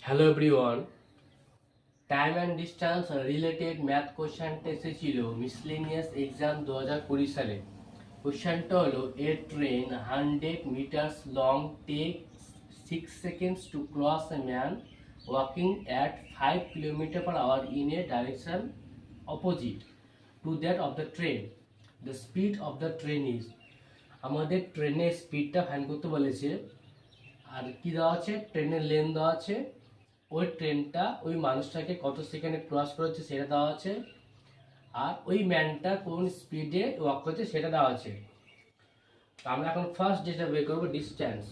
Hello everyone, time and distance related math কোশ্চেনটা এসেছিল miscellaneous exam 2020 সালে। কোশ্চেনটা হলো a train 100 metres long take 6 seconds to cross a man walking at 5 kilometre per hour in a direction opposite to that of the train. The speed of the train is, আমাদের ট্রেনের স্পিডটা find করতে বলেছে। আর কি দেওয়া আছে, ট্রেনের lane দেওয়া আছে, ওই ট্রেনটা ওই মানুষটাকে কত সেকেন্ডে ক্রস করেছে সেটা দেওয়া আছে, আর ওই ম্যানটা কোন স্পিডে ওয়াক করছে সেটা দেওয়া আছে। তো আমরা এখন ফার্স্ট যেটা বের করবো ডিস্টেন্স।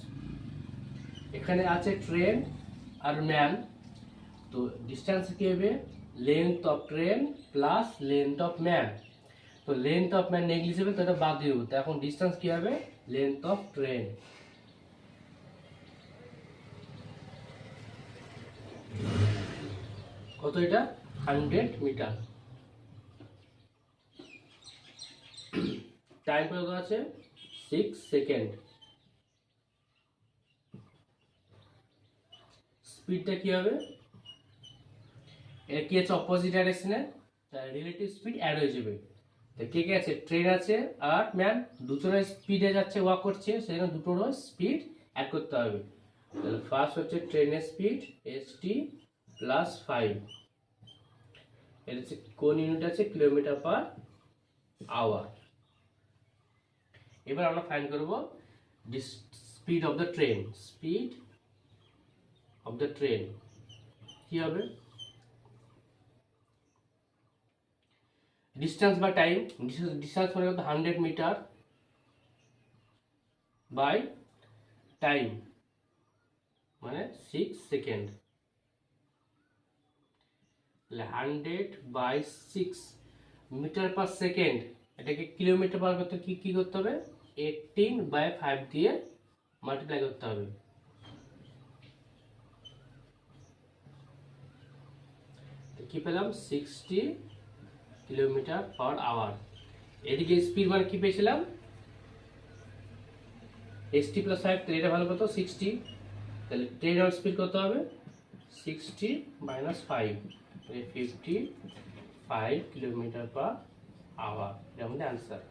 এখানে আছে ট্রেন আর ম্যান, তো ডিস্টেন্স কি হবে, length of train plus length of man. তো লেন্থ অফ ম্যান নেগলিজিবল, তো এটা বাদ দিয়ে দেবো। তো এখন ডিস্টেন্স কি হবে, লেন্থ অফ ট্রেন। কত এটা, 100 মিটার। টাইম কত আছে, 6 সেকেন্ড। স্পিডটা কি হবে, এটা কি আছে অপোজিট ডাইরেকশনে, রিলেটিভ স্পিড অ্যাড হয়ে যাবে। তো কে কে আছে, ট্রেন আছে আর ম্যান, দুজনের স্পিডে যাচ্ছে ওয়াক করছে, সেজন্য দুটোরও স্পিড অ্যাড করতে হবে। তাহলে ফার্স্ট হচ্ছে ট্রেনের স্পিড st প্লাস 5, এটা হচ্ছে কোন ইউনিট আছে, কিলোমিটার পার আওয়ার। এবার আমরা ফাইন্ড করব speed of the train. Speed of the train কি হবে, ডিস্টেন্স বাই টাইম। ডিস্টেন্স মানে কত, 100 মিটার বাই টাইম মানে 6 second. 100 by 6 metre per second, এটাকে কিলোমিটার পার করতে কি করতে হবে, 18 বাই 5 দিয়ে মাল্টিপ্লাই করতে হবে। কি পেলাম, 60 কিলোমিটার পার আওয়ার। এদিকে স্পিড মানে কি পেয়েছিলাম, st প্লাস 5, তাহলে এটা ভালো কত, 60। তাহলে ট্রেন আর স্পিড কত হবে, 60 মাইনাস 5, 55 কিলোমিটার পার আওয়ার। এটা আমাদের অ্যান্সার।